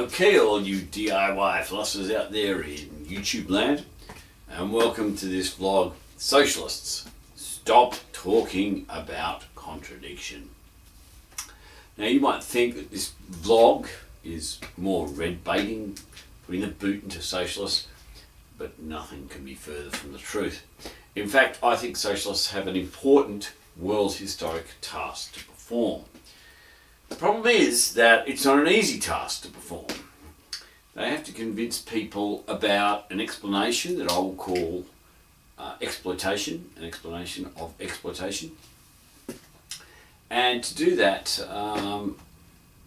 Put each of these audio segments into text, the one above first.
Okay, all you DIY philosophers out there in YouTube land, and welcome to this vlog, Socialists. Stop talking about contradiction. Now you might think that this vlog is more red baiting, putting the boot into socialists, but nothing can be further from the truth. In fact, I think socialists have an important world historic task to perform. The problem is that it's not an easy task to perform. They have to convince people about an explanation that I will call exploitation, an explanation of exploitation. And to do that,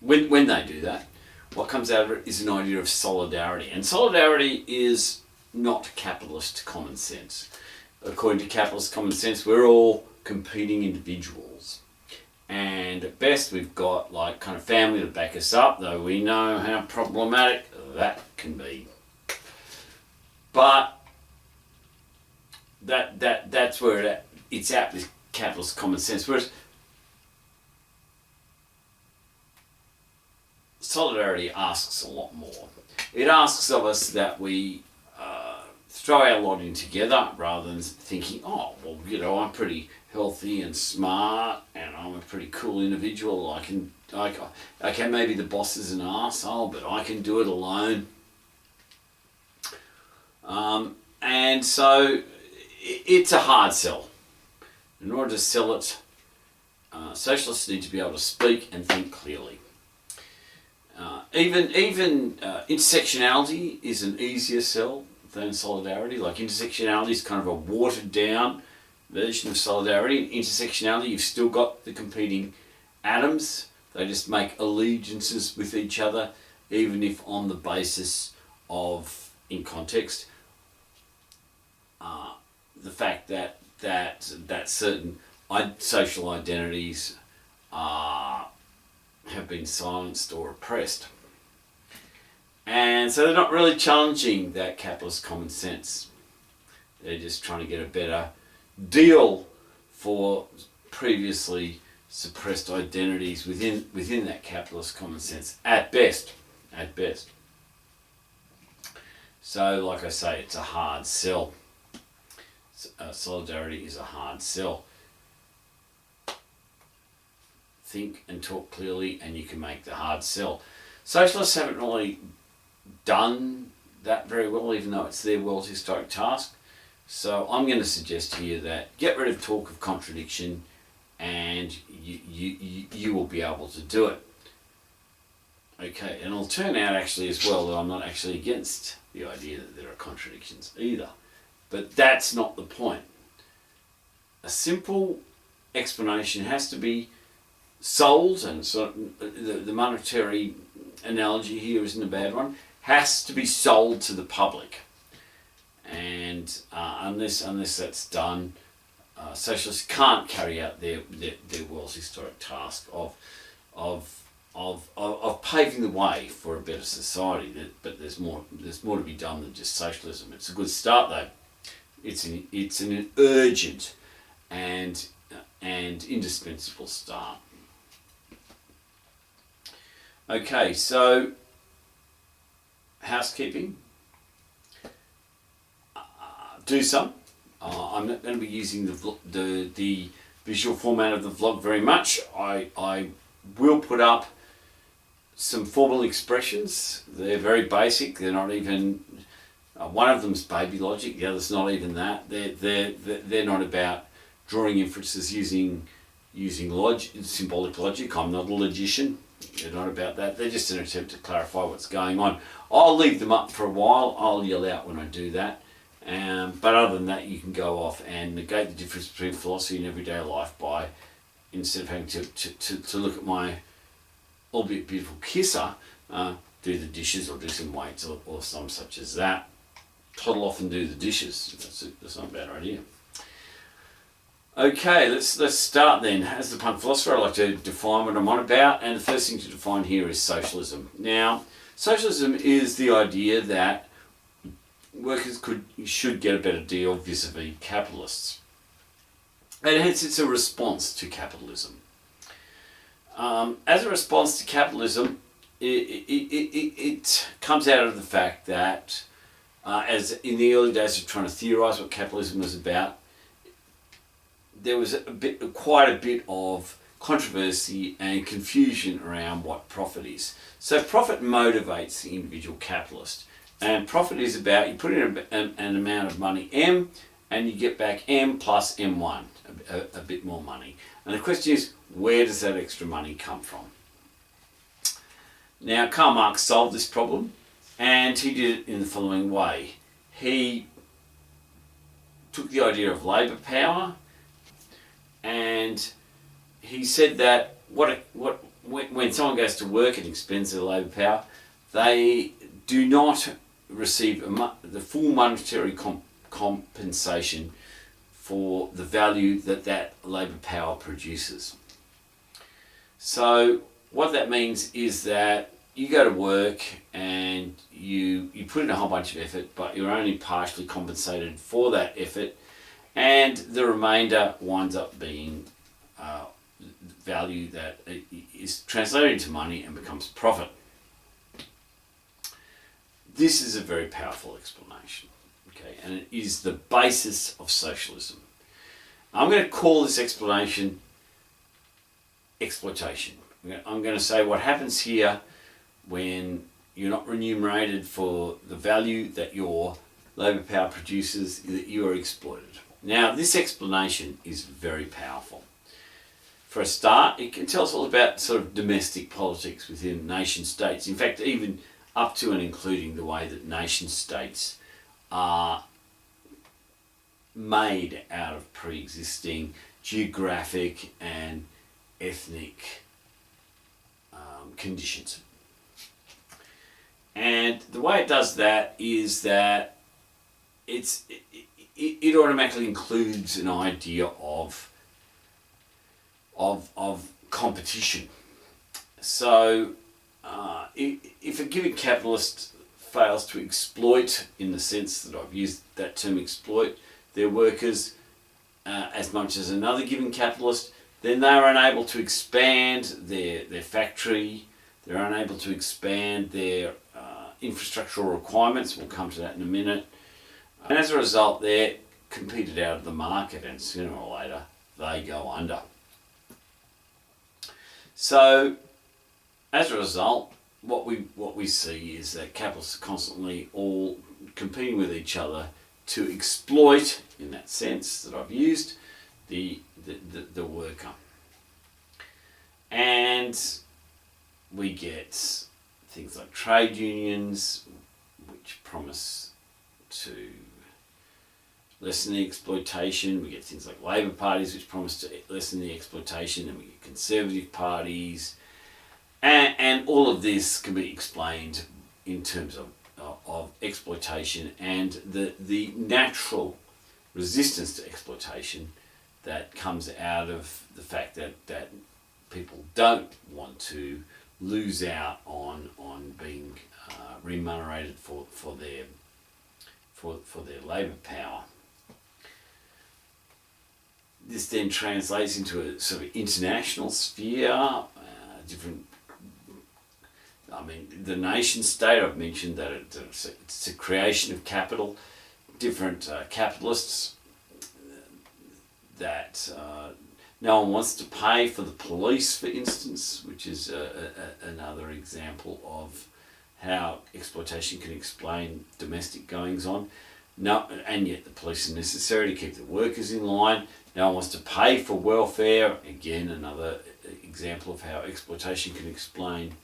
when they do that, what comes out of it is an idea of solidarity. And solidarity is not capitalist common sense. According to capitalist common sense, we're all competing individuals. And at best we've got like kind of family to back us up, though we know how problematic that can be. But that's where it's at with capitalist common sense. Whereas solidarity asks a lot more. It asks of us that we throw our lot in together rather than thinking, oh, well, you know, I'm pretty healthy and smart and I'm a pretty cool individual. Okay, maybe the boss is an arsehole, but I can do it alone. And so it's a hard sell. In order to sell it, socialists need to be able to speak and think clearly. Even intersectionality is an easier sell than solidarity. Like intersectionality is kind of a watered down version of solidarity. In intersectionality, you've still got the competing atoms. They just make allegiances with each other, even if on the basis of, in context, the fact that certain social identities have been silenced or oppressed. And so they're not really challenging that capitalist common sense. They're just trying to get a better deal for previously suppressed identities within that capitalist common sense, at best. So, like I say, it's a hard sell. Solidarity is a hard sell. Think and talk clearly and you can make the hard sell. Socialists haven't really done that very well, even though it's their world historic task. So I'm going to suggest here that get rid of talk of contradiction and you will be able to do it. Okay, and it'll turn out actually as well that I'm not actually against the idea that there are contradictions either. But that's not the point. A simple explanation has to be sold, and so the monetary analogy here isn't a bad one, has to be sold to the public. And unless that's done, socialists can't carry out their world's historic task of paving the way for a better society. But there's more to be done than just socialism. It's a good start though. It's an urgent and indispensable start. Okay, so housekeeping. Do some. I'm not going to be using the visual format of the vlog very much. I will put up some formal expressions. They're very basic. They're not even. One of them's baby logic. The other's not even that. They're not about drawing inferences using symbolic logic. I'm not a logician. They're not about that. They're just an attempt to clarify what's going on. I'll leave them up for a while. I'll yell out when I do that. But other than that, you can go off and negate the difference between philosophy and everyday life by, instead of having to look at my albeit beautiful kisser, do the dishes or do some weights or some such as that. Toddle off and do the dishes. That's not a bad idea. Okay, let's start then. As the punk philosopher, I like to define what I'm on about, and the first thing to define here is socialism. Now, socialism is the idea that workers should get a better deal vis-a-vis capitalists. And hence it's a response to capitalism. As a response to capitalism, it comes out of the fact that, as in the early days of trying to theorise what capitalism was about, there was quite a bit of controversy and confusion around what profit is. So profit motivates the individual capitalist, and profit is about you put in an amount of money M, and you get back M plus M1, a bit more money. And the question is, where does that extra money come from? Now, Karl Marx solved this problem, and he did it in the following way. He took the idea of labour power, and he said that when someone goes to work and expends their labour power, they do not receive the full monetary compensation for the value that labour power produces. So what that means is that you go to work and you put in a whole bunch of effort, but you're only partially compensated for that effort, and the remainder winds up being value that is translated into money and becomes profit. This is a very powerful explanation, okay, and it is the basis of socialism. I'm going to call this explanation exploitation. I'm going to say what happens here when you're not remunerated for the value that your labour power produces, that you are exploited. Now, this explanation is very powerful. For a start, it can tell us all about sort of domestic politics within nation states. In fact, even up to and including the way that nation states are made out of pre-existing geographic and ethnic conditions. And the way it does that is that it automatically includes an idea of competition. So if a given capitalist fails to exploit, in the sense that I've used that term exploit, their workers as much as another given capitalist, then they are unable to expand their factory, they're unable to expand their infrastructural requirements. We'll come to that in a minute. And as a result, they're competed out of the market, and sooner or later they go under. So as a result, what we see is that capitalists are constantly all competing with each other to exploit, in that sense that I've used, the worker. And we get things like trade unions, which promise to lessen the exploitation. We get things like labour parties, which promise to lessen the exploitation, and we get conservative parties. And all of this can be explained in terms of exploitation and the natural resistance to exploitation that comes out of the fact that people don't want to lose out on being remunerated for their labour power. This then translates into a sort of international sphere, the nation state. I've mentioned that it's a creation of capital, different capitalists that no one wants to pay for the police, for instance, which is another example of how exploitation can explain domestic goings-on. No, and yet the police are necessary to keep the workers in line. No one wants to pay for welfare. Again, another example of how exploitation can explain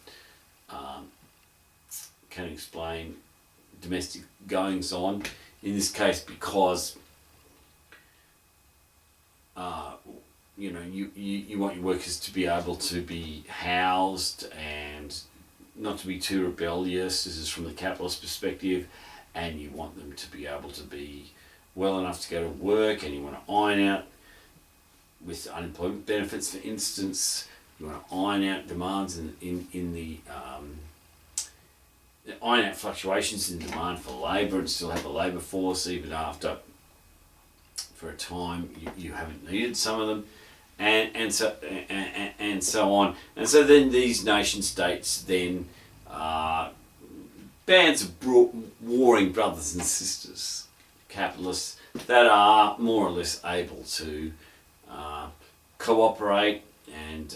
domestic goings-on. In this case, because you want your workers to be able to be housed and not to be too rebellious. This is from the capitalist perspective. And you want them to be able to be well enough to go to work, and you want to iron out with unemployment benefits, for instance. You want to iron out demands iron out fluctuations in demand for labour and still have a labour force even after, for a time, you haven't needed some of them, and so on. And so then these nation states then bands of warring brothers and sisters, capitalists, that are more or less able to cooperate, and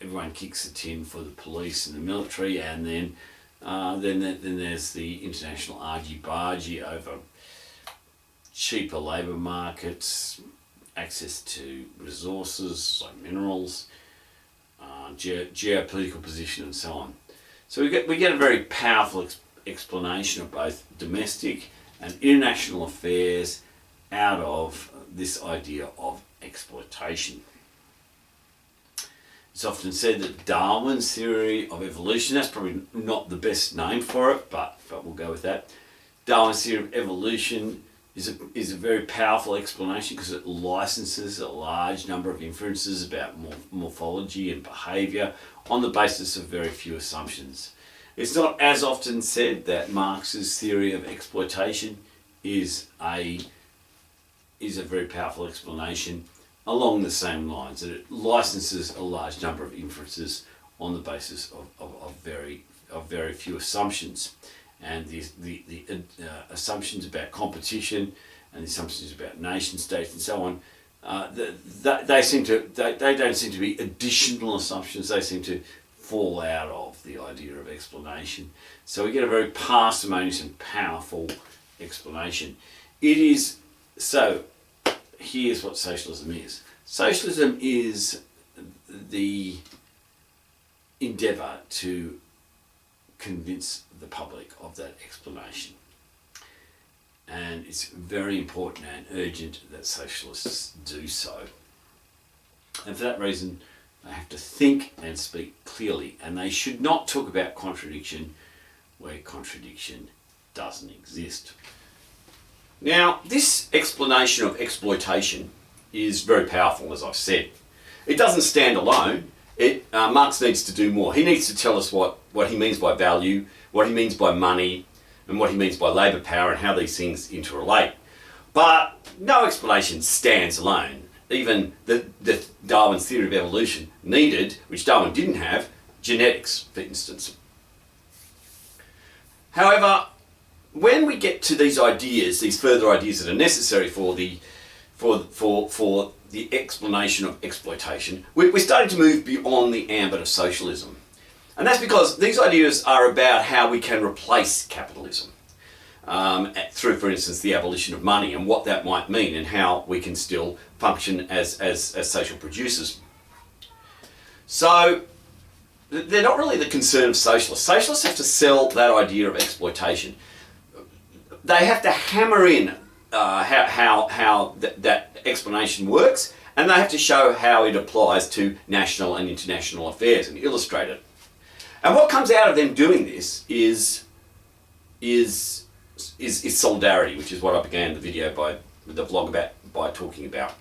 everyone kicks the tin for the police and the military, and then there's the international argy-bargy over cheaper labour markets, access to resources like minerals, geopolitical position, and so on. So we get a very powerful explanation of both domestic and international affairs out of this idea of exploitation. It's often said that Darwin's theory of evolution, that's probably not the best name for it, but we'll go with that. Darwin's theory of evolution is a very powerful explanation because it licenses a large number of inferences about morphology and behaviour on the basis of very few assumptions. It's not as often said that Marx's theory of exploitation is a very powerful explanation along the same lines, that it licenses a large number of inferences on the basis of very few assumptions. And the assumptions about competition and the assumptions about nation states and so on, they don't seem to be additional assumptions. They seem to fall out of the idea of explanation. So we get a very parsimonious and powerful explanation. So here's what socialism is. Socialism is the endeavour to convince the public of that explanation. And it's very important and urgent that socialists do so. And for that reason, they have to think and speak clearly, and they should not talk about contradiction where contradiction doesn't exist. Now, this explanation of exploitation is very powerful, as I've said. It doesn't stand alone. Marx needs to do more. He needs to tell us what he means by value, what he means by money, and what he means by labour power, and how these things interrelate. But no explanation stands alone. Even the Darwin's theory of evolution needed, which Darwin didn't have, genetics, for instance. However, when we get to these ideas, these further ideas that are necessary for the explanation of exploitation, we're starting to move beyond the ambit of socialism. And that's because these ideas are about how we can replace capitalism through, for instance, the abolition of money and what that might mean, and how we can still function as social producers. So they're not really the concern of socialists. Socialists have to sell that idea of exploitation. They have to hammer in how that explanation works, and they have to show how it applies to national and international affairs and illustrate it. And what comes out of them doing this is solidarity, which is what I began the video the vlog by talking about.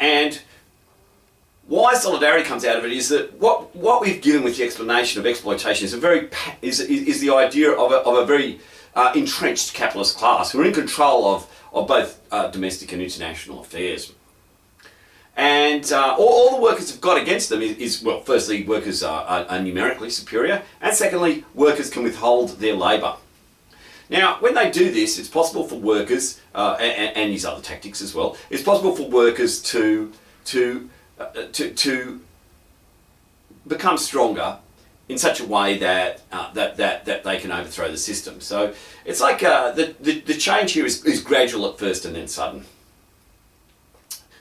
And why solidarity comes out of it is that what we've given with the explanation of exploitation is the idea of a very entrenched capitalist class who are in control of both domestic and international affairs. And all the workers have got against them is well, firstly, workers are numerically superior, and secondly, workers can withhold their labour. Now, when they do this, it's possible for workers, and use other tactics as well, it's possible for workers to become stronger in such a way that they can overthrow the system. So it's like the change here is gradual at first and then sudden.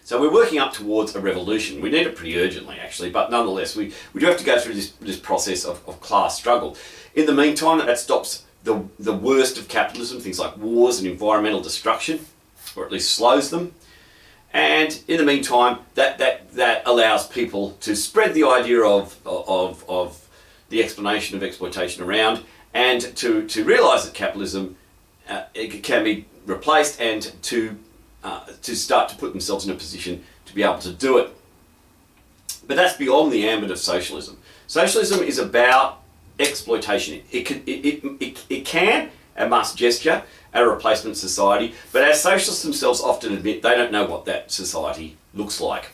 So we're working up towards a revolution. We need it pretty urgently, actually, but nonetheless, we do have to go through this process of class struggle. In the meantime, that stops the worst of capitalism, things like wars and environmental destruction, or at least slows them. And in the meantime, that allows people to spread the idea of the explanation of exploitation around, and to realise that capitalism it can be replaced, and to start to put themselves in a position to be able to do it. But that's beyond the ambit of socialism. Socialism is about exploitation. It can and must gesture at a replacement society, but as socialists themselves often admit, they don't know what that society looks like.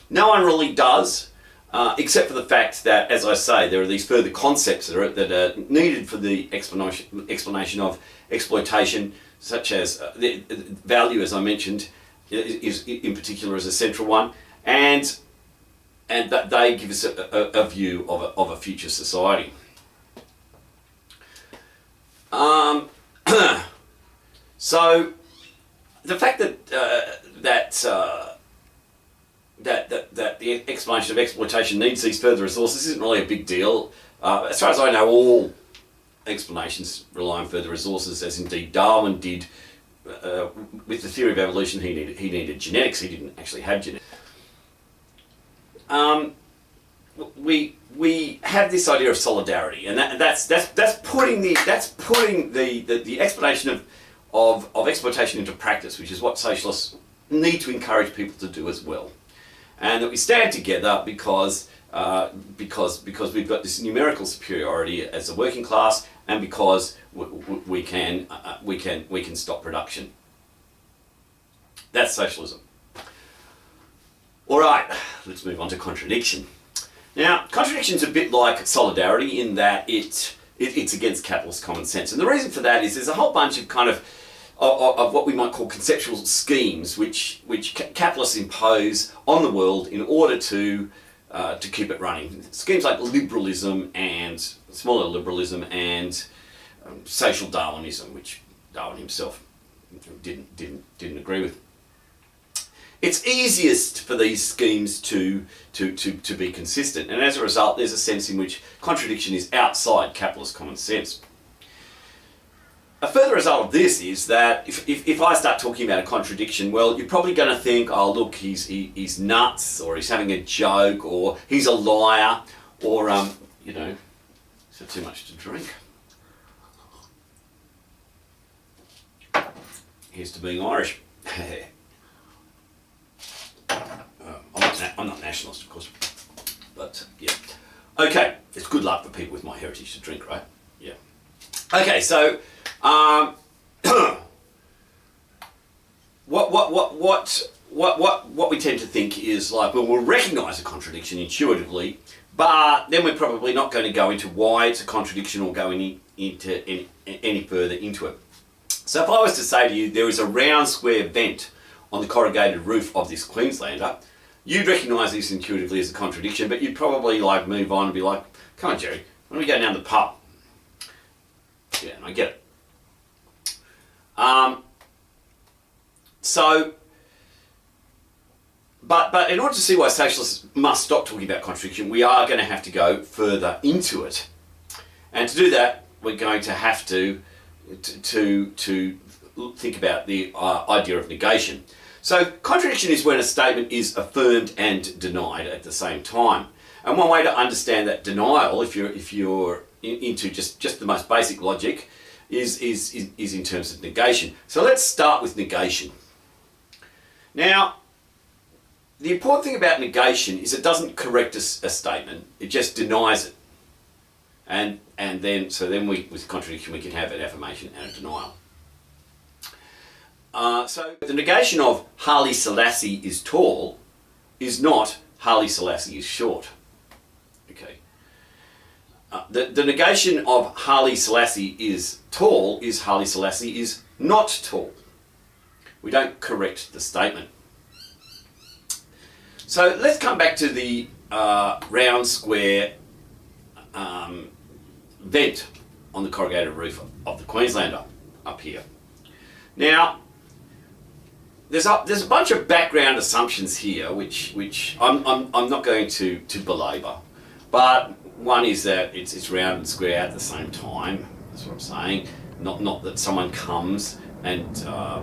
No one really does. except for the fact that, as I say, there are these further concepts that are needed for the explanation of exploitation, such as the value, as I mentioned, is in particular as a central one, and that they give us a view of a future society. So the fact that the explanation of exploitation needs these further resources isn't really a big deal. As far as I know, all explanations rely on further resources, as indeed Darwin did with the theory of evolution. He needed genetics. He didn't actually have genetics. We have this idea of solidarity, and that's putting the explanation of exploitation into practice, which is what socialists need to encourage people to do as well, and that we stand together because we've got this numerical superiority as a working class, and because we can stop production. That's socialism. All right, let's move on to contradiction. Now, contradiction is a bit like solidarity in that it's against capitalist common sense, and the reason for that is there's a whole bunch of of what we might call conceptual schemes which capitalists impose on the world in order to keep it running. Schemes like liberalism and smaller liberalism and social Darwinism, which Darwin himself didn't agree with. It's easiest for these schemes to be consistent, and as a result there's a sense in which contradiction is outside capitalist common sense. A further result of this is that if I start talking about a contradiction, well, you're probably going to think, oh look, he's nuts, or he's having a joke, or he's a liar, or he's had too much to drink. Here's to being Irish. I'm not nationalist, of course, but yeah. Okay, it's good luck for people with my heritage to drink, right? Yeah. Okay, so what we tend to think is like, well, we'll recognise a contradiction intuitively, but then we're probably not going to go into why it's a contradiction or go any further into it. So if I was to say to you, there is a round square vent on the corrugated roof of this Queenslander, you'd recognise this intuitively as a contradiction, but you'd probably move on and be like, come on Jerry, why don't we go down to the pub? Yeah, and I get it. But in order to see why socialists must stop talking about contradiction, we are going to have to go further into it. And to do that, we're going to have to think about the idea of negation. So contradiction is when a statement is affirmed and denied at the same time. And one way to understand that denial, if you're into just the most basic logic, is in terms of negation. So let's start with negation. Now, the important thing about negation is it doesn't correct a statement; it just denies it. And then with contradiction we can have an affirmation and a denial. So the negation of Haile Selassie is tall is not Haile Selassie is short. Okay. The negation of Haile Selassie is tall is Haile Selassie is not tall. We don't correct the statement. So let's come back to the round square vent on the corrugated roof of the Queenslander up here. Now, there's a bunch of background assumptions here, which I'm not going to belabor, but one is that it's round and square at the same time. That's what I'm saying. Not that someone comes and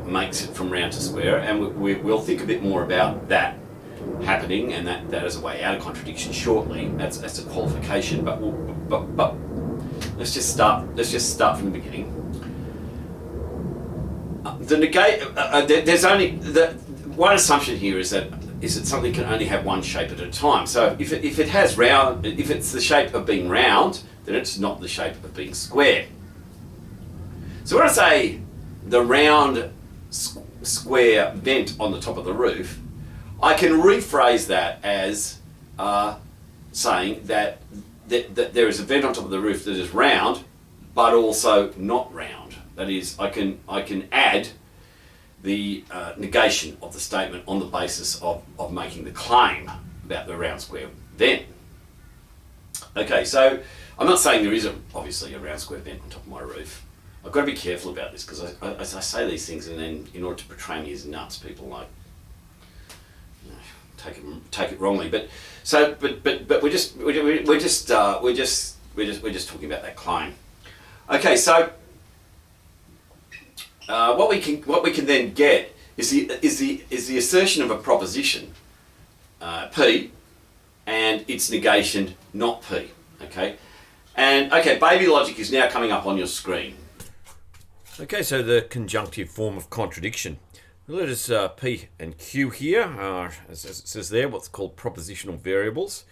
makes it from round to square, and we'll think a bit more about that happening, and that is a way out of contradiction shortly. That's a qualification, but let's just start from the beginning. There's only one assumption here is that something can only have one shape at a time. So if it has round, if it's the shape of being round, then it's not the shape of being square. So when I say the round square vent on the top of the roof, I can rephrase that as saying that there is a vent on top of the roof that is round, but also not round. That is, I can add the negation of the statement on the basis of making the claim about the round square vent. Okay, so I'm not saying there isn't obviously a round square vent on top of my roof. I've got to be careful about this because I say these things, and then in order to portray me as nuts, people like, you know, take it wrongly. But we're just talking about that claim. Okay, so what we can then get is the assertion of a proposition P, and its negation not P. Okay, and okay, baby logic is now coming up on your screen. Okay, so the conjunctive form of contradiction. The letters P and Q here are, as it says there, what's called propositional variables.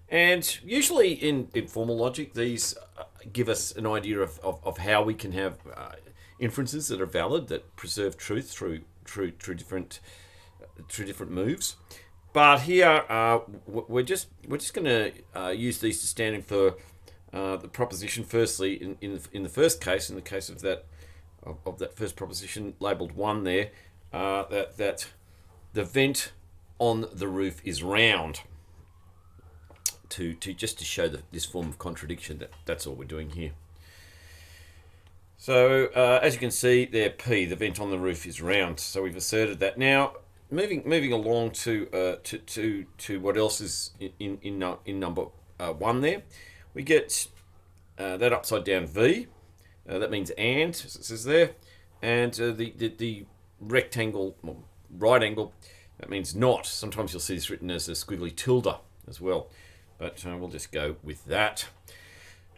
And usually in formal logic, these give us an idea of how we can have inferences that are valid, that preserve truth through different moves. But here we're just going to use these to stand in for the proposition. Firstly, in the first case, in the case of that first proposition labelled 1 there, that the vent on the roof is round. To show this form of contradiction, that's all we're doing here. So as you can see there, P, the vent on the roof is round. So we've asserted that. Now moving along to what else is in number 1 there, we get that upside down V. That means and, as it says there, and the rectangle, well, right angle, that means not. Sometimes you'll see this written as a squiggly tilde as well, but we'll just go with that.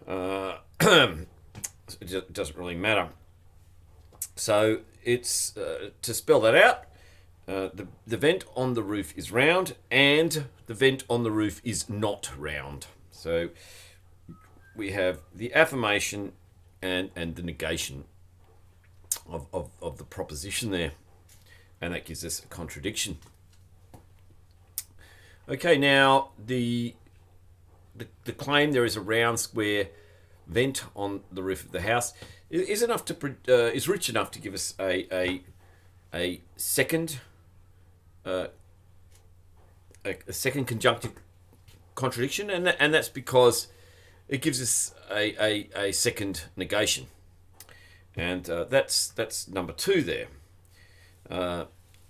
It doesn't really matter. So it's to spell that out, the vent on the roof is round, and the vent on the roof is not round. So we have the affirmation and the negation of the proposition there, and that gives us a contradiction. Okay, now the claim there is a round square vent on the roof of the house is rich enough to give us a second conjunctive contradiction, and that's because it gives us a second negation, and that's number 2 there.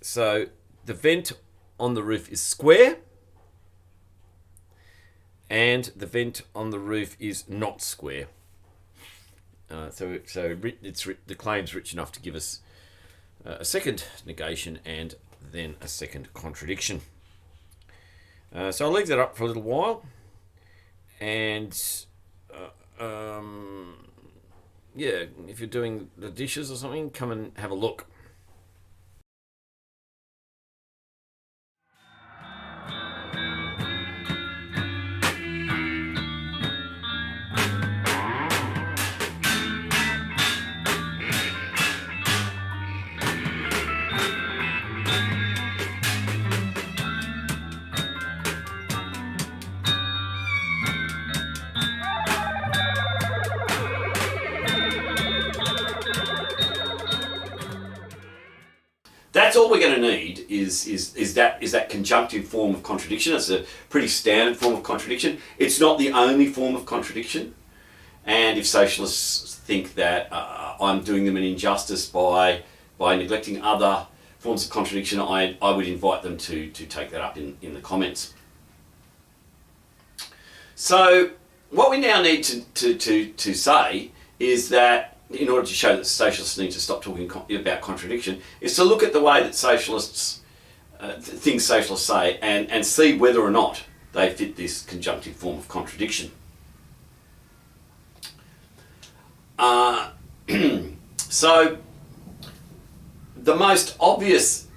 So the vent on the roof is square, and the vent on the roof is not square. So the claim's rich enough to give us a second negation and then a second contradiction. So I'll leave that up for a little while, and yeah, if you're doing the dishes or something, come and have a look. That's all we're going to need is that conjunctive form of contradiction. It's a pretty standard form of contradiction. It's not the only form of contradiction. And if socialists think that I'm doing them an injustice by neglecting other forms of contradiction, I would invite them to take that up in the comments. So what we now need to say is that in order to show that socialists need to stop talking about contradiction, is to look at the way that socialists, things socialists say, and see whether or not they fit this conjunctive form of contradiction. So the most obvious,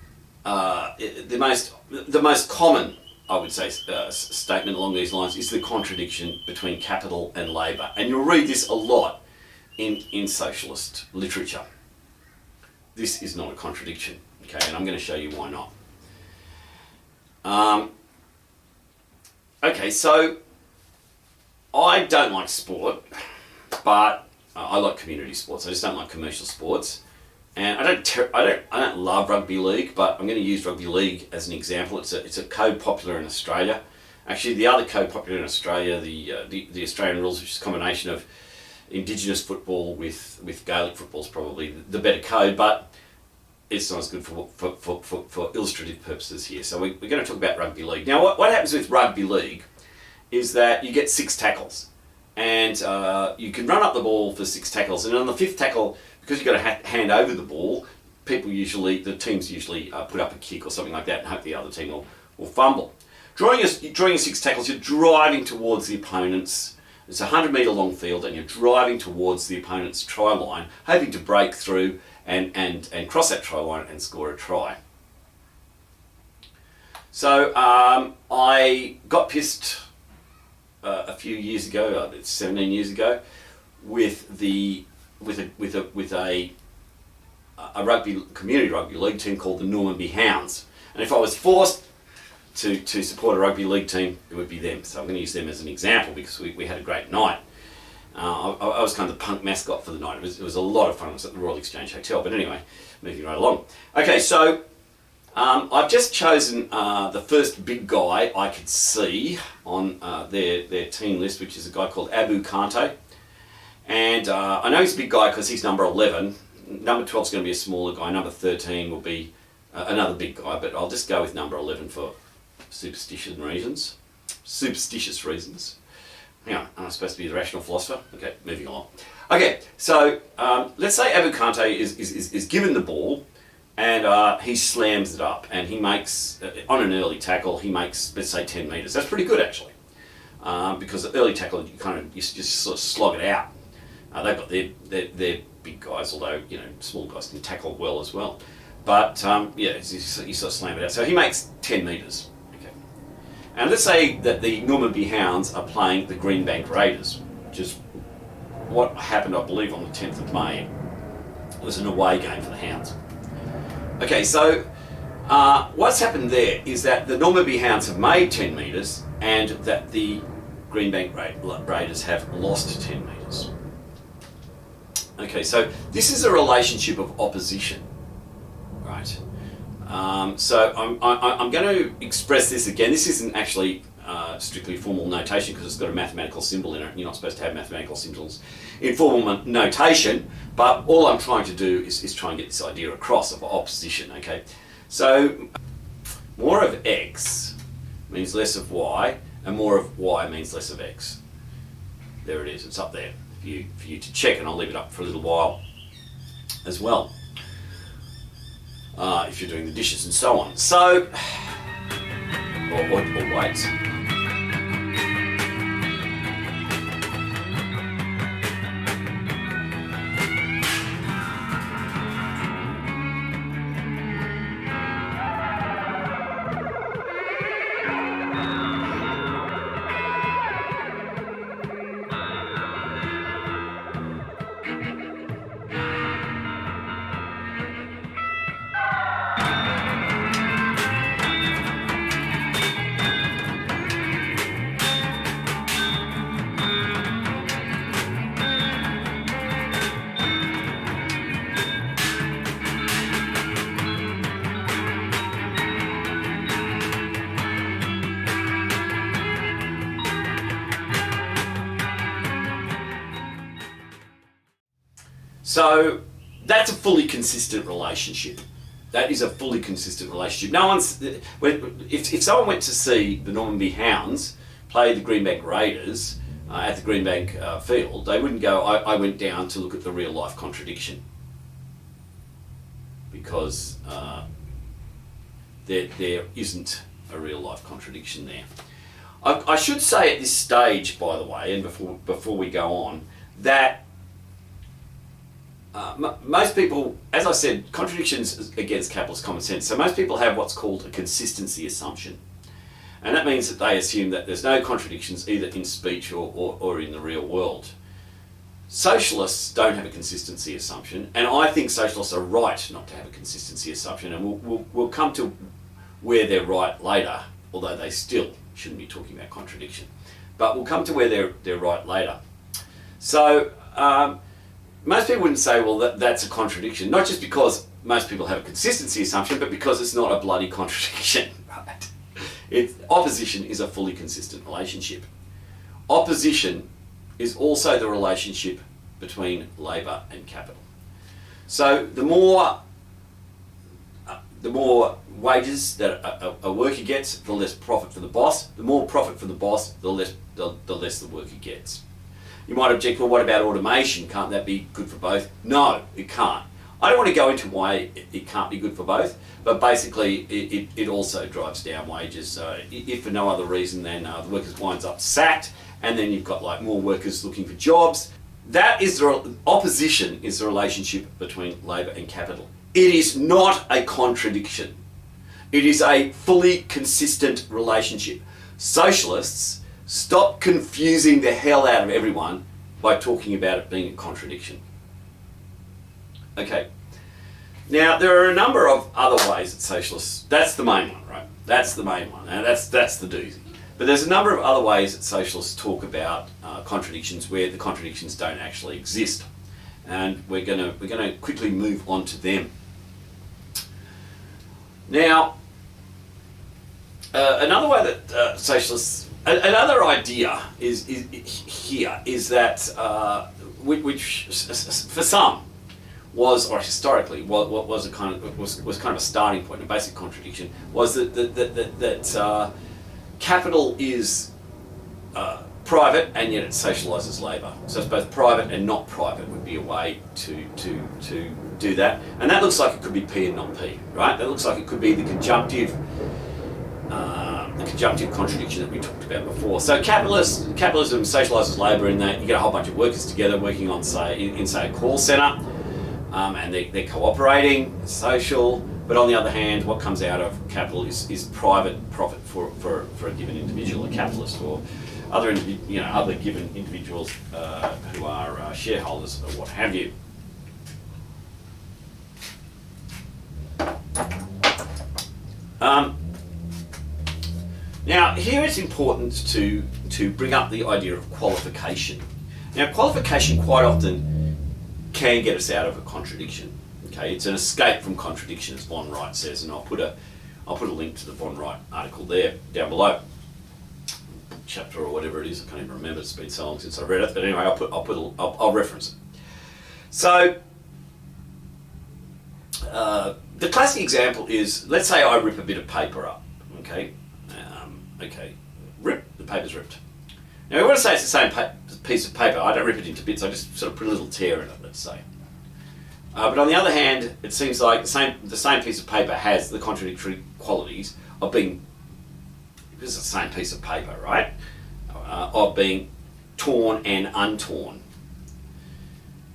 the most common, I would say, statement along these lines is the contradiction between capital and labour, and you'll read this a lot in socialist literature. This is not a contradiction, okay, and I'm going to show you why not. Okay, so I don't like sport, but I like community sports. I just don't like commercial sports. And I don't love rugby league, but I'm going to use rugby league as an example. It's a code popular in Australia. Actually, the other code popular in Australia, the Australian rules, which is a combination of Indigenous football with Gaelic football, is probably the better code, but it's not as good for illustrative purposes here. So we're going to talk about rugby league. Now, what happens with rugby league is that you get 6 tackles, and you can run up the ball for 6 tackles, and on the 5th tackle, because you've got to hand over the ball, the teams usually put up a kick or something like that and hope the other team will fumble. Drawing your 6 tackles, you're driving towards the opponent's, it's a 100-metre long field, and you're driving towards the opponent's try line, hoping to break through and cross that try line and score a try. So I got pissed a few years ago, it's 17 years ago, with a community rugby league team called the Normanby Hounds. And if I was forced to support a rugby league team, it would be them. So I'm going to use them as an example because we had a great night. I was kind of the punk mascot for the night. It was a lot of fun. It was at the Royal Exchange Hotel. But anyway, moving right along. Okay, so I've just chosen the first big guy I could see on their team list, which is a guy called Abu Kante. And I know he's a big guy because he's number 11. Number 12 is going to be a smaller guy. Number 13 will be another big guy, but I'll just go with number 11 for superstitious reasons. Yeah, I'm supposed to be the rational philosopher. Okay, moving along. Okay, so let's say Abu Kante is given the ball, and he slams it up, and he makes, on an early tackle, he makes, let's say, 10 metres. That's pretty good, actually, because the early tackle, you just sort of slog it out. They've got their big guys, although, small guys can tackle well as well. But, yeah, you sort of slam it out. So he makes 10 metres. Okay. And let's say that the Normanby Hounds are playing the Greenbank Raiders, which is what happened, I believe, on the 10th of May. It was an away game for the Hounds. Okay, so what's happened there is that the Normanby Hounds have made 10 metres and that the Greenbank Raiders have lost 10 metres. Okay, so this is a relationship of opposition, right? So I'm going to express this again. This isn't actually strictly formal notation because it's got a mathematical symbol in it. You're not supposed to have mathematical symbols in formal notation, but all I'm trying to do is try and get this idea across of opposition, okay? So more of X means less of Y, and more of Y means less of X. There it is, it's up there for you to check, and I'll leave it up for a little while as well, if you're doing the dishes and so on. So, or wait. So that's a fully consistent relationship. That is a fully consistent relationship. No one's, if someone went to see the Normanby Hounds play the Greenbank Raiders at the Greenbank field, they wouldn't go, I went down to look at the real life contradiction, because there isn't a real life contradiction there. I should say at this stage, by the way, and before we go on, that most people, as I said, contradictions against capitalist common sense. So most people have what's called a consistency assumption. And that means that they assume that there's no contradictions either in speech or in the real world. Socialists don't have a consistency assumption, and I think socialists are right not to have a consistency assumption, and we'll come to where they're right later, although they still shouldn't be talking about contradiction. But we'll come to where they're right later. So most people wouldn't say, well, that's a contradiction, not just because most people have a consistency assumption, but because it's not a bloody contradiction, right? Opposition is a fully consistent relationship. Opposition is also the relationship between labour and capital. So the more wages that a worker gets, the less profit for the boss. The more profit for the boss, the less the worker gets. You might object, well, what about automation? Can't that be good for both? No, it can't. I don't want to go into why it can't be good for both, but basically it also drives down wages, if for no other reason than the workers winds up sacked, and then you've got like more workers looking for jobs. That is opposition is the relationship between labour and capital. It is not a contradiction. It is a fully consistent relationship. Socialists, stop confusing the hell out of everyone by talking about it being a contradiction. Okay. Now, there are a number of other ways that socialists, that's the main one, right? That's the main one, and that's the doozy. But there's a number of other ways that socialists talk about contradictions where the contradictions don't actually exist. And we're gonna quickly move on to them. Now, another way that socialists, another idea is that which for some was, or historically was kind of a starting point, a basic contradiction, was that capital is private and yet it socialises labour. So it's both private and not private would be a way to do that. And that looks like it could be P and not P, right? That looks like it could be the conjunctive contradiction that we talked about before. So capitalism socialises labour in that you get a whole bunch of workers together working on, say, in a call centre, and they're cooperating, social. But on the other hand, what comes out of capital is private profit for a given individual, a capitalist, or other given individuals who are shareholders or what have you. Now, here it's important to bring up the idea of qualification. Now, qualification quite often can get us out of a contradiction. Okay, it's an escape from contradiction, as von Wright says, and I'll put a link to the von Wright article there down below, chapter or whatever it is. I can't even remember. It's been so long since I read it, but anyway, I'll reference it. So the classic example is, let's say I rip a bit of paper up. Okay, the paper's ripped. Now we want to say it's the same piece of paper. I don't rip it into bits. I just sort of put a little tear in it, let's say. But on the other hand, it seems like the same piece of paper has the contradictory qualities of being, it's the same piece of paper, right? Of being torn and untorn.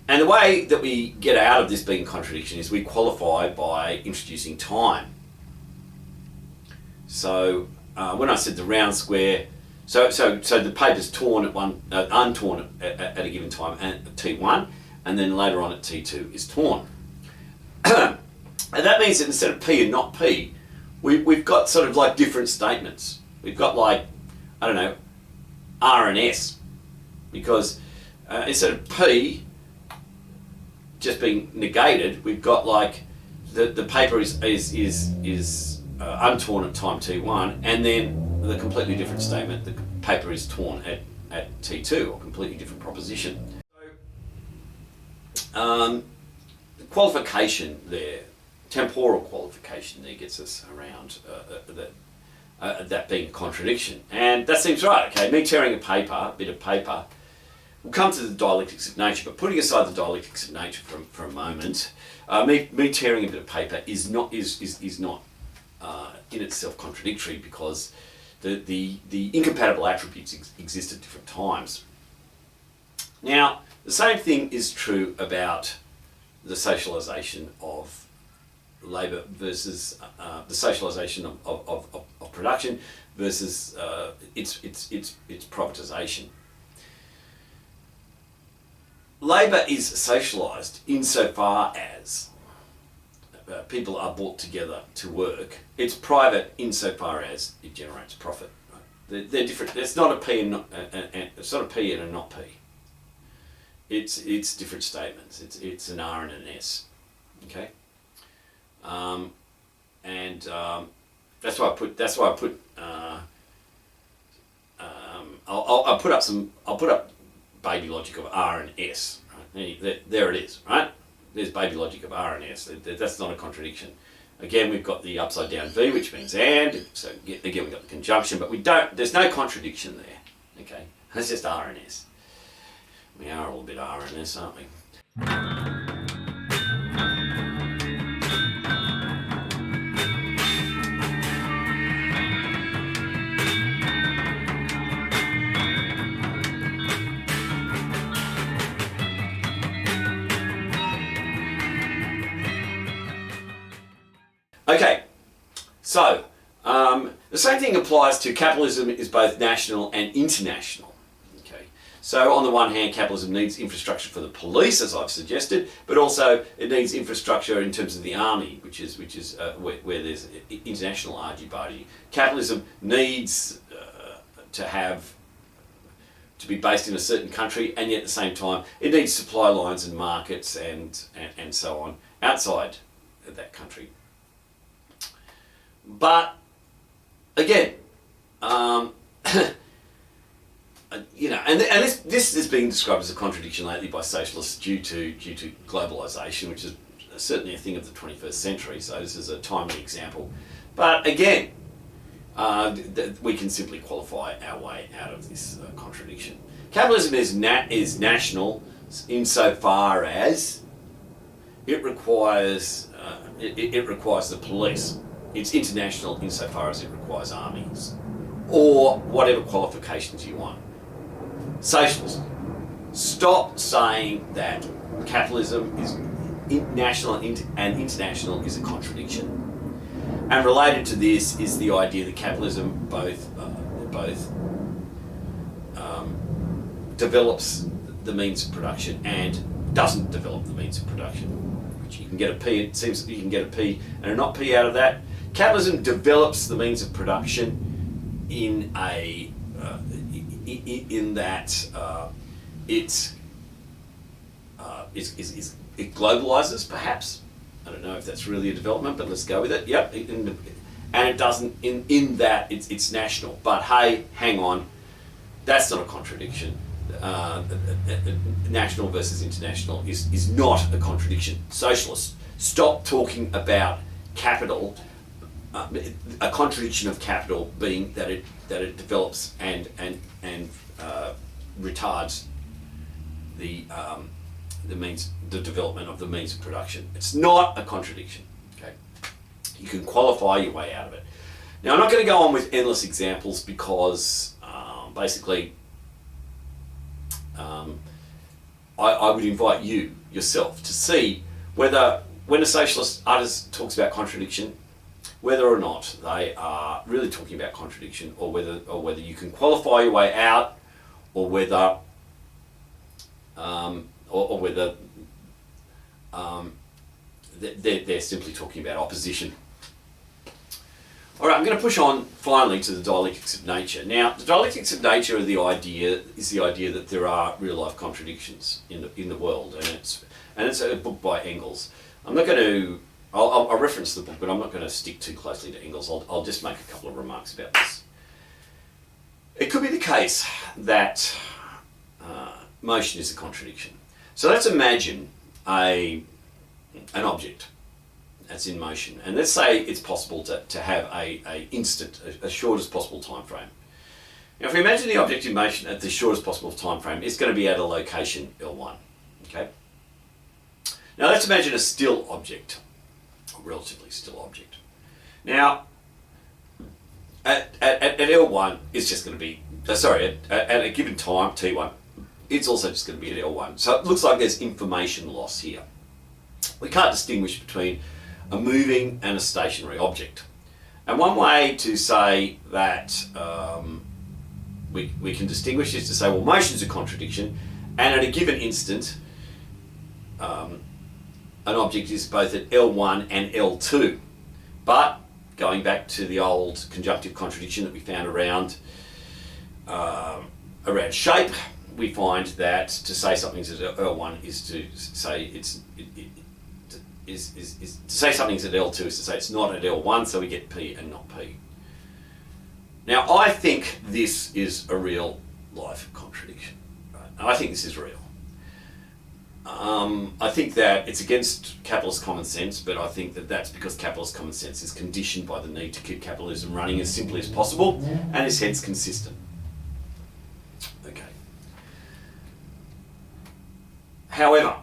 And the way that we get out of this being contradiction is we qualify by introducing time. So when I said the round square, so the paper's torn untorn at a given time at T1, and then later on at T2 is torn. And that means that instead of P and not P, we've got sort of like different statements. We've got like, I don't know, R and S, because instead of P just being negated, we've got like the paper is untorn at time T1, and then the completely different statement, the paper is torn at T2, or completely different proposition. The qualification there, temporal qualification there, gets us around that being a contradiction. And that seems right, okay? Me tearing a bit of paper, we'll come to the dialectics of nature, but putting aside the dialectics of nature for a moment, me tearing a bit of paper is not in itself contradictory, because the incompatible attributes exist at different times. Now, the same thing is true about the socialisation of labour versus the socialisation of production versus its privatisation. Labour is socialised insofar as people are brought together to work. It's private insofar as it generates profit. They're different. It's not a P and not, it's not a P and a not P. It's different statements. It's an R and an S. Okay. That's why I put. I'll put up baby logic of R and S. Right? There it is. Right. There's baby logic of R and S. That's not a contradiction. Again, we've got the upside down V, which means and. So again, we've got the conjunction, but we don't. There's no contradiction there. Okay. It's just R and S. We are all a bit R and S, aren't we? Okay, so the same thing applies to capitalism is both national and international. Okay, so on the one hand, capitalism needs infrastructure for the police, as I've suggested, but also it needs infrastructure in terms of the army, which is where there's international argy-bargy. Capitalism needs to be based in a certain country, and yet at the same time, it needs supply lines and markets and so on outside of that country. But again, you know, and this is being described as a contradiction lately by socialists due to globalisation, which is certainly a thing of the 21st century. So this is a timely example. But again, we can simply qualify our way out of this contradiction. Capitalism is national insofar as it requires the police. It's international insofar as it requires armies, or whatever qualifications you want. Socialists, stop saying that capitalism is national and international is a contradiction. And related to this is the idea that capitalism both develops the means of production and doesn't develop the means of production. Which you can get a P. It seems that you can get a P and a not P out of that. Capitalism develops the means of production in that it globalizes, perhaps. I don't know if that's really a development, but let's go with it. Yep, and it doesn't in that it's national. But hey, hang on, that's not a contradiction. National versus international is not a contradiction. Socialists, stop talking about capital. A contradiction of capital being that it develops and retards the development of the means of production. It's not a contradiction. Okay, you can qualify your way out of it. Now I'm not going to go on with endless examples because basically I would invite you yourself to see whether when a socialist artist talks about contradiction, whether or not they are really talking about contradiction, or whether you can qualify your way out, or whether they're simply talking about opposition. All right, I'm going to push on finally to the dialectics of nature. Now, the dialectics of nature is the idea that there are real life contradictions in the world, and it's a book by Engels. I'm not going to. I'll reference the book, but I'm not going to stick too closely to Engels. I'll just make a couple of remarks about this. It could be the case that motion is a contradiction. So let's imagine an object that's in motion, and let's say it's possible to have a instant, as short as possible time frame. Now, if we imagine the object in motion at the shortest possible time frame, it's going to be at a location L1. Okay. Now let's imagine a still object. Relatively still object. Now, at L1, it's just going to be, at a given time, T1, it's also just going to be at L1. So it looks like there's information loss here. We can't distinguish between a moving and a stationary object. And one way to say that we can distinguish is to say, well, motion's a contradiction, and at a given instant, an object is both at L1 and L2. But going back to the old conjunctive contradiction that we found around around shape, we find that to say something's at L1 is to say to say something's at L2 is to say it's not at L1, so we get P and not P. Now, I think this is a real life contradiction. Right? I think this is real. I think that it's against capitalist common sense, but I think that that's because capitalist common sense is conditioned by the need to keep capitalism running as simply as possible and is hence consistent. Okay. However,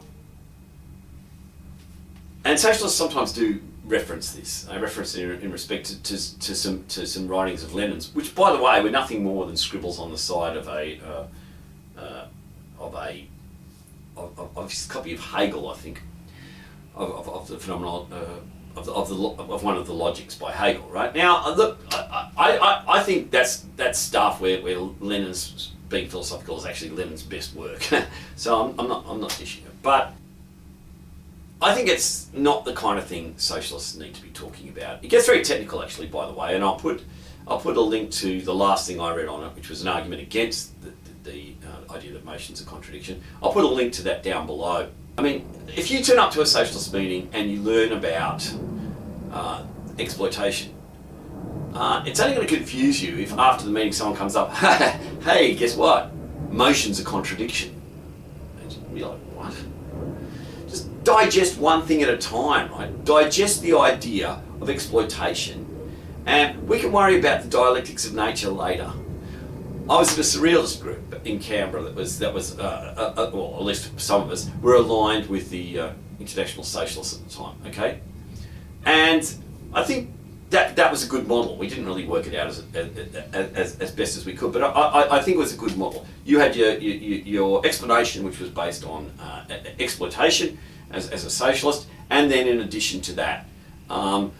and socialists sometimes do reference this. They reference it in respect to some writings of Lenin's, which, by the way, were nothing more than scribbles on the side of his copy of Hegel, I think, of the phenomenon of one of the logics by Hegel. Right now, look, I think that's stuff where Lenin's being philosophical is actually Lenin's best work. So I'm not dishing it, but I think it's not the kind of thing socialists need to be talking about. It gets very technical, actually, by the way, and I'll put a link to the last thing I read on it, which was an argument against the idea that motion's a contradiction. I'll put a link to that down below. I mean, if you turn up to a socialist meeting and you learn about exploitation, it's only going to confuse you if after the meeting someone comes up, hey, guess what? Motion's a contradiction. And you'd be like, what? Just digest one thing at a time, right? Digest the idea of exploitation, and we can worry about the dialectics of nature later. I was in a surrealist group in Canberra that was well, at least some of us were aligned with the international socialists at the time, okay? And I think that was a good model. We didn't really work it out as best as we could, but I think it was a good model. You had your explanation, which was based on exploitation as a socialist, and then in addition to that,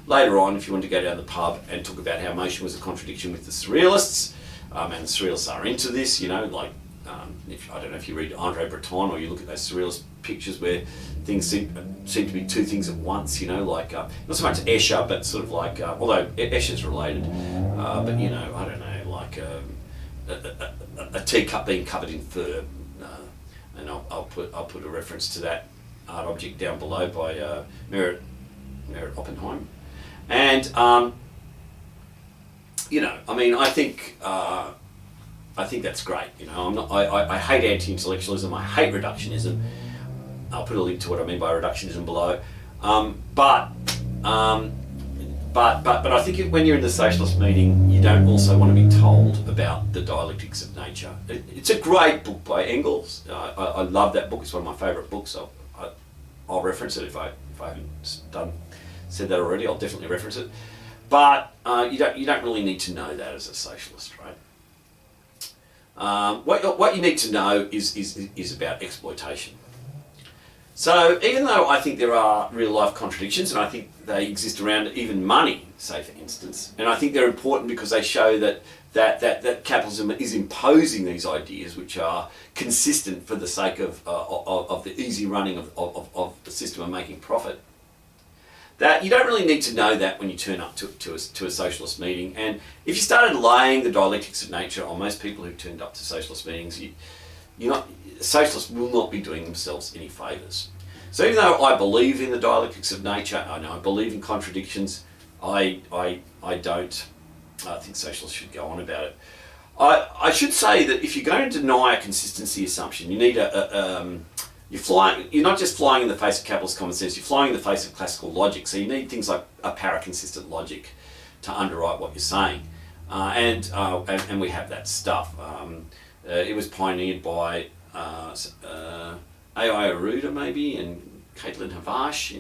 later on, if you wanted to go down the pub and talk about how motion was a contradiction with the surrealists, and the surrealists are into this, you know, like, I don't know if you read Andre Breton or you look at those surrealist pictures where things seem to be two things at once, you know, like, not so much Escher, but sort of like, although Escher's related, but, you know, I don't know, like a teacup being covered in fur, and I'll put a reference to that art object down below by Merritt Oppenheim. And, you know, I mean, I think that's great. You know, I hate anti-intellectualism. I hate reductionism. I'll put a link to what I mean by reductionism below. But I think when you're in the socialist meeting, you don't also want to be told about the dialectics of nature. It's a great book by Engels. I love that book. It's one of my favourite books. I'll reference it if I haven't said that already. I'll definitely reference it. But you don't really need to know that as a socialist, right? What you need to know is about exploitation. So even though I think there are real life contradictions, and I think they exist around even money, say for instance, and I think they're important because they show that capitalism is imposing these ideas which are consistent for the sake of the easy running of the system of making profit. That you don't really need to know that when you turn up to a socialist meeting. And if you started laying the dialectics of nature on most people who turned up to socialist meetings, socialists will not be doing themselves any favours. So even though I believe in the dialectics of nature, I believe in contradictions, I don't think socialists should go on about it. I should say that if you're going to deny a consistency assumption, you need you're not just flying in the face of capitalist common sense, you're flying in the face of classical logic. So you need things like a paraconsistent logic to underwrite what you're saying. And we have that stuff. It was pioneered by Ayda Arruda maybe, and Katalin Havas.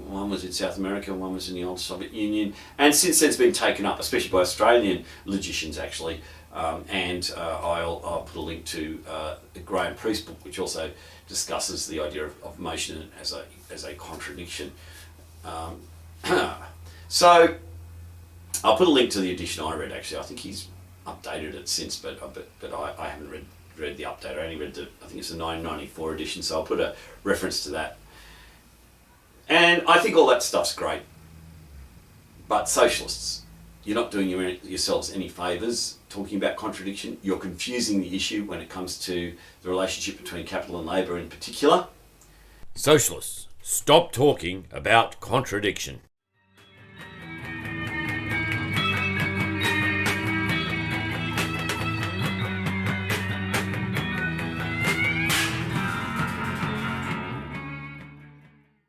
One was in South America, one was in the old Soviet Union. And since then it's been taken up, especially by Australian logicians actually. I'll put a link to the Graham Priest book, which also discusses the idea of motion as a contradiction. So I'll put a link to the edition I read. Actually, I think he's updated it since, but I haven't read the update. I only read I think it's the 1994 edition. So I'll put a reference to that. And I think all that stuff's great, but socialists you're not doing yourselves any favours talking about contradiction. You're confusing the issue when it comes to the relationship between capital and labour in particular. Socialists, stop talking about contradiction.